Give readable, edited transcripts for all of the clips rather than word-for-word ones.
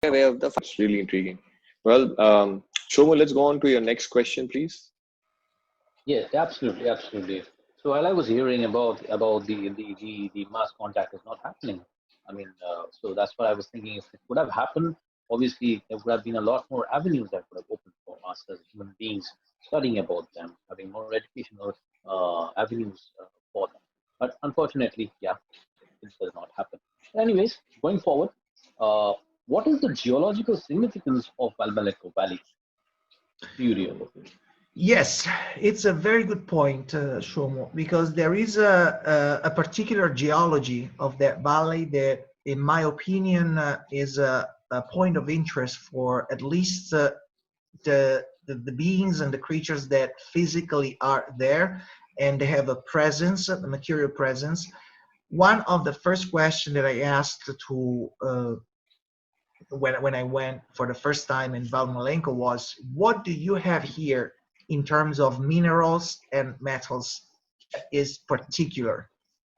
aware of the facts. Really intriguing. Well, Shomo, let's go on to your next question, please. Yes, absolutely, absolutely. So while I was hearing about the mass contact is not happening, I mean, so that's what I was thinking. If it would have happened, obviously there would have been a lot more avenues that would have opened for us as human beings, studying about them, having more educational avenues for them. But unfortunately, yeah, it does not happen. Anyways, going forward, uh, what is the geological significance of Valmalenco Valley? Do you really? Yes, it's a very good point, Shuomo, because there is a particular geology of that valley that, in my opinion, is a point of interest for at least the beings and the creatures that physically are there, and they have a presence, a material presence. One of the first questions that I asked to when I went for the first time in Valmalenco was, what do you have here in terms of minerals and metals that is particular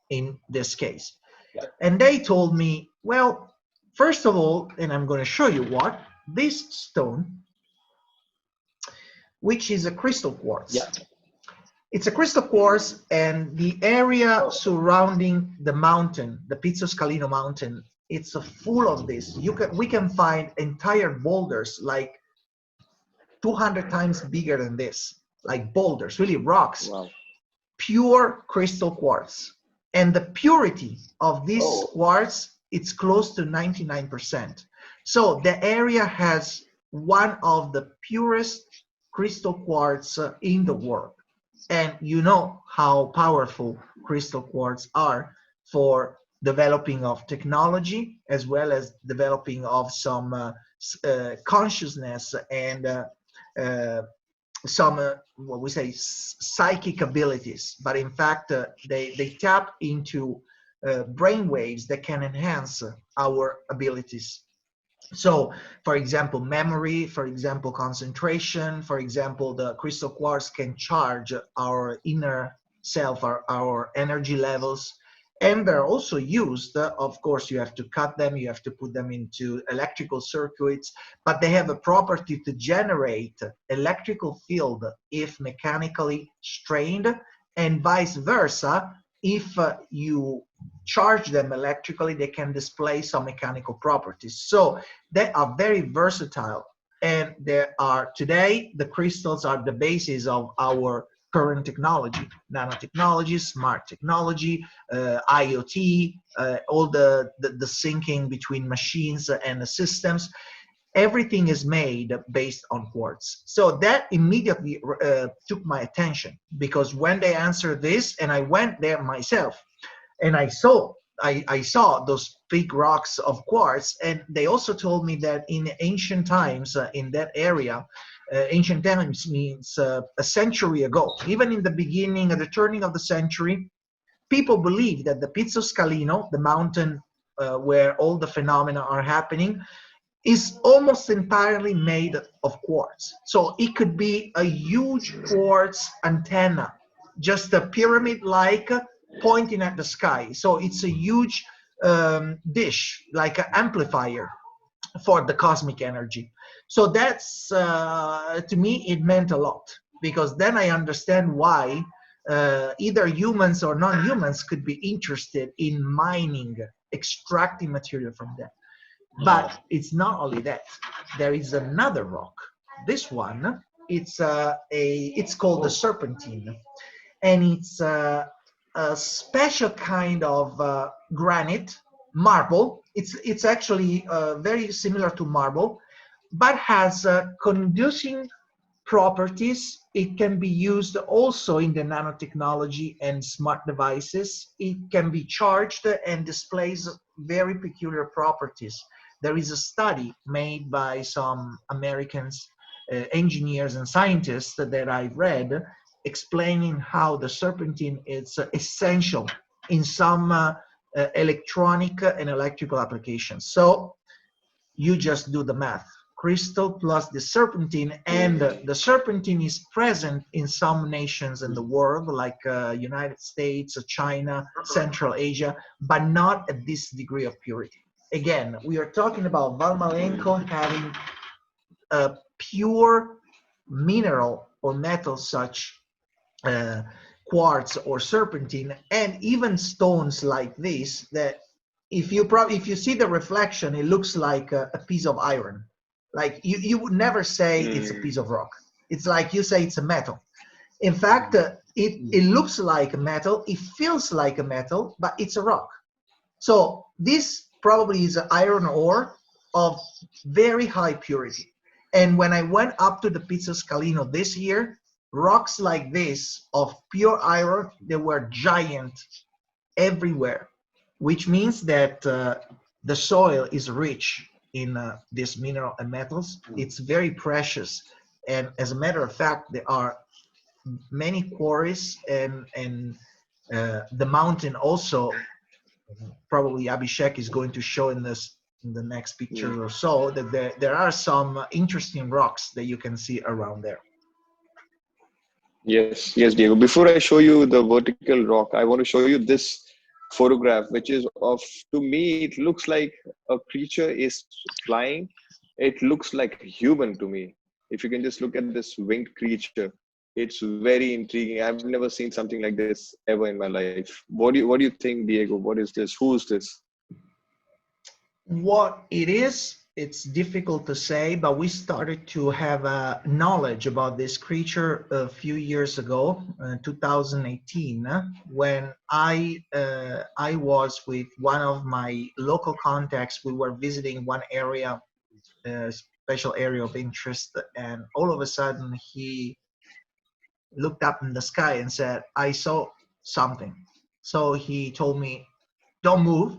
in this case? Yeah. And they told me, well, first of all, and I'm going to show you what, this stone, which is a crystal quartz. Yeah. It's a crystal quartz, and the area surrounding the mountain, the Pizzo Scalino mountain, it's full of this. We can find entire boulders like 200 times bigger than this, like boulders, really rocks, Wow. pure crystal quartz. And the purity of this quartz, it's close to 99%. So the area has one of the purest crystal quartz in the world. And you know how powerful crystal quartz are for developing of technology, as well as developing of some consciousness and some what we say psychic abilities. But in fact, they tap into brain waves that can enhance our abilities. So, for example, memory, for example, concentration, for example, the crystal quartz can charge our inner self, our energy levels. And they're also used, of course, you have to cut them, you have to put them into electrical circuits, but they have a property to generate electrical field if mechanically strained, and vice versa. If you charge them electrically, they can display some mechanical properties. So they are very versatile, and there are today the crystals are the basis of our current technology, nanotechnology, smart technology, IoT, all the syncing between machines and the systems. Everything is made based on quartz. So that immediately took my attention, because when they answered this, and I went there myself, and I saw those big rocks of quartz, and they also told me that in ancient times in that area, ancient times means a century ago, even in the beginning, at the turning of the century, people believe that the Pizzo Scalino, the mountain where all the phenomena are happening, is almost entirely made of quartz. So it could be a huge quartz antenna, just a pyramid-like pointing at the sky. So it's a huge dish, like an amplifier for the cosmic energy. So that's, to me, it meant a lot, because then I understand why either humans or non-humans could be interested in mining, extracting material from them. But it's not only that. There is another rock. This one, it's called the serpentine, and it's a special kind of granite, marble. It's actually very similar to marble, but has conducing properties. It can be used also in the nanotechnology and smart devices. It can be charged and displays very peculiar properties. There is a study made by some Americans, engineers and scientists that I've read, explaining how the serpentine is essential in some electronic and electrical applications. So you just do the math. Crystal plus the serpentine, and the serpentine is present in some nations in the world, like United States, China, Central Asia, but not at this degree of purity. again, we are talking about Valmalenco having a pure mineral or metal such uh, quartz or serpentine, and even stones like this that if you see the reflection, it looks like a piece of iron. Like you would never say it's a piece of rock. It's like you say it's a metal. In fact, it looks like a metal, it feels like a metal, but it's a rock. So this probably is an iron ore of very high purity. And when I went up to the Pizzo Scalino this year, rocks like this of pure iron, they were giant everywhere, which means that the soil is rich in this mineral and metals. It's very precious. And as a matter of fact, there are many quarries, and the mountain also, probably Abhishek is going to show in the next picture or so, that there are some interesting rocks that you can see around there. Yes, yes, Diego. Before I show you the vertical rock, I want to show you this photograph, which is of, to me, it looks like a creature is flying. It looks like a human to me. If you can just look at this winged creature, it's very intriguing. I've never seen something like this ever in my life. What do you think, Diego? What is this? Who's this? What it is, it's difficult to say, but we started to have knowledge about this creature a few years ago, 2018, when I was with one of my local contacts. We were visiting one area, special area of interest, and all of a sudden he looked up in the sky and said, "I saw something." So he told me, "Don't move."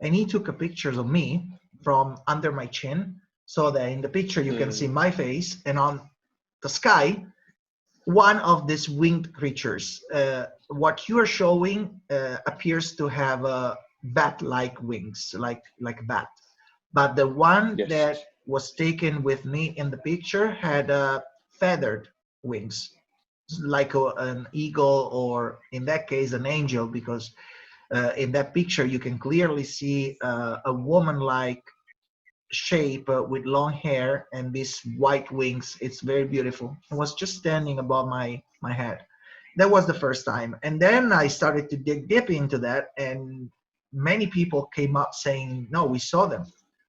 And he took a picture of me from under my chin, so that in the picture you can see my face, and on the sky, one of these winged creatures. What you are showing appears to have bat-like wings, like a bat. But the one Yes. that was taken with me in the picture had feathered wings, like an eagle, or in that case an angel, because in that picture you can clearly see a woman-like shape with long hair and these white wings. It's very beautiful. It was just standing above my head. That was the first time, and then I started to dig deep into that, and many people came up saying, "No, we saw them.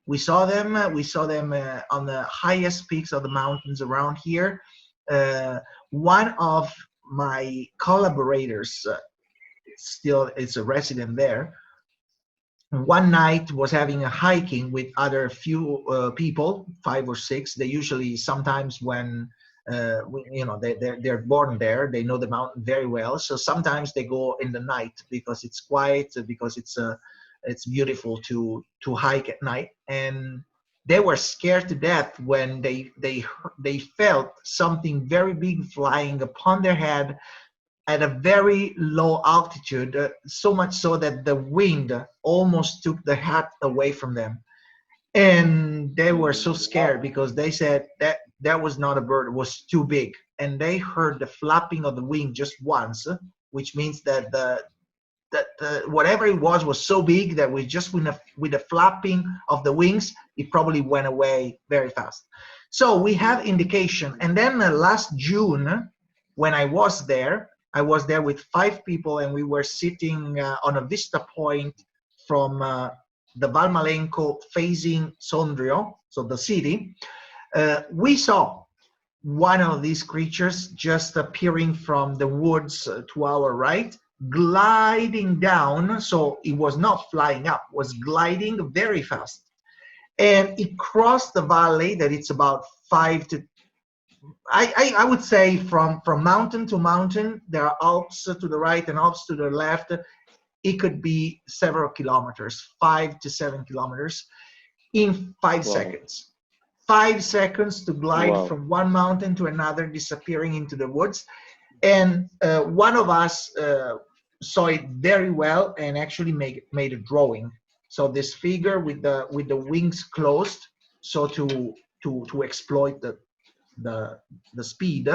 We saw them. We saw them on the highest peaks of the mountains around here." One of my collaborators, still is a resident there, one night was having a hiking with other few people, 5 or 6. They usually, sometimes when they're born there, they know the mountain very well, so sometimes they go in the night because it's quiet, because it's beautiful to hike at night. And they were scared to death when they felt something very big flying upon their head at a very low altitude, so much so that the wind almost took the hat away from them. And they were so scared because they said that that was not a bird, it was too big. And they heard the flapping of the wing just once, which means that whatever it was so big that with the flapping of the wings, it probably went away very fast. So we have indication. And then last June, when I was there with 5 people, and we were sitting on a vista point from the Valmalenco facing Sondrio, so the city. We saw one of these creatures just appearing from the woods to our right, gliding down. So it was not flying up, was gliding very fast. And it crossed the valley that it's about 5 to, I would say from mountain to mountain, there are Alps to the right and Alps to the left. It could be several kilometers, 5 to 7 kilometers in 5 seconds. 5 seconds to glide from one mountain to another, disappearing into the woods. And one of us saw it very well and actually made a drawing. So this figure with the wings closed, so to exploit the speed.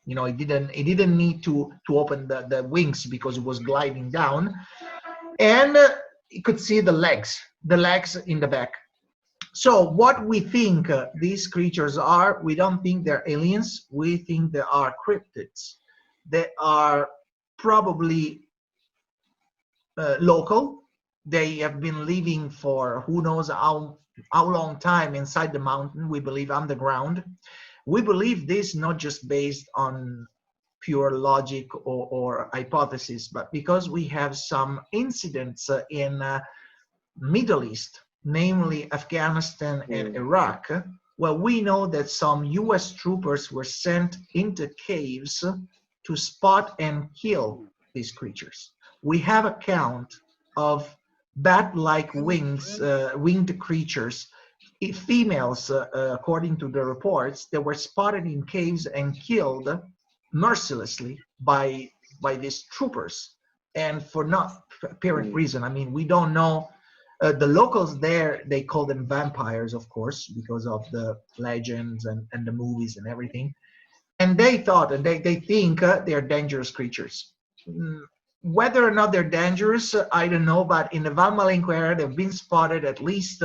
You know, it didn't need to open the wings because it was gliding down. And you could see the legs. the legs in the back. So what we think these creatures are, we don't think they're aliens. We think they are cryptids. They are probably local. They have been living for who knows how long time inside the mountain, we believe underground. We believe this not just based on pure logic or hypothesis, but because we have some incidents in Middle East, namely Afghanistan and Iraq, where we know that some US troopers were sent into caves to spot and kill these creatures. We have account of bat-like winged creatures, females, according to the reports, that were spotted in caves and killed mercilessly by these troopers, and for not apparent reason. I mean, we don't know. The locals there, they call them vampires, of course, because of the legends and the movies and everything. And they thought, and they think they're dangerous creatures. Whether or not they're dangerous, I don't know, but in the Valmalenco area, they've been spotted at least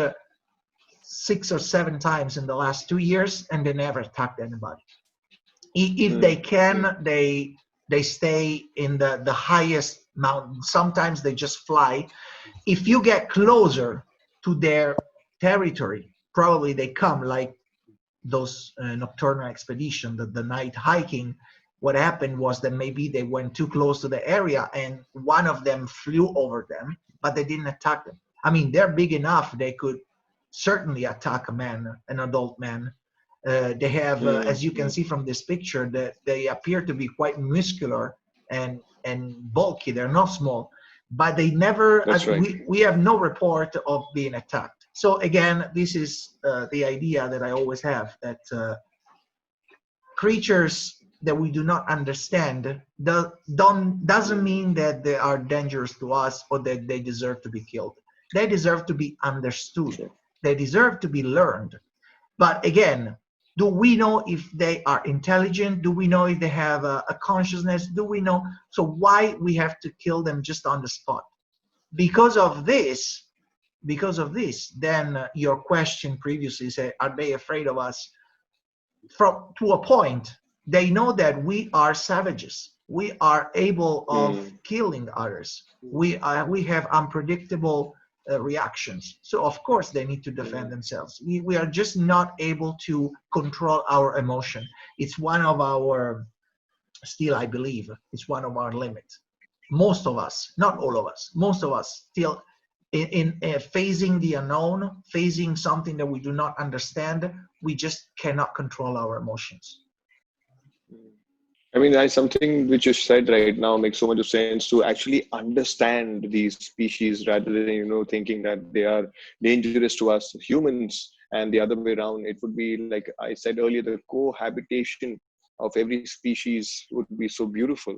6 or 7 times in the last 2 years, and they never attacked anybody. If they can, they stay in the highest mountain. Sometimes they just fly. If you get closer to their territory, probably they come like those nocturnal expedition, the night hiking. What happened was that maybe they went too close to the area and one of them flew over them, but they didn't attack them. I mean, they're big enough, they could certainly attack a man, an adult man. They have, as you can see from this picture, that they appear to be quite muscular and bulky. They're not small, but they never, we have no report of being attacked. So again, this is the idea that I always have, that creatures that we do not understand doesn't mean that they are dangerous to us or that they deserve to be killed. They deserve to be understood. They deserve to be learned. But again, do we know if they are intelligent? Do we know if they have a consciousness? Do we know? So why we have to kill them just on the spot? Because of this, then your question previously said, are they afraid of us? To a point, they know that we are savages. We are able of killing others. We have unpredictable reactions. So of course they need to defend themselves. We are just not able to control our emotion. It's one of our, still I believe, it's one of our limits. Most of us, not all of us, most of us still in facing the unknown, facing something that we do not understand, we just cannot control our emotions. I mean, that's something which you said right now makes so much of sense, to actually understand these species rather than, thinking that they are dangerous to us humans, and the other way around. It would be, like I said earlier, the cohabitation of every species would be so beautiful.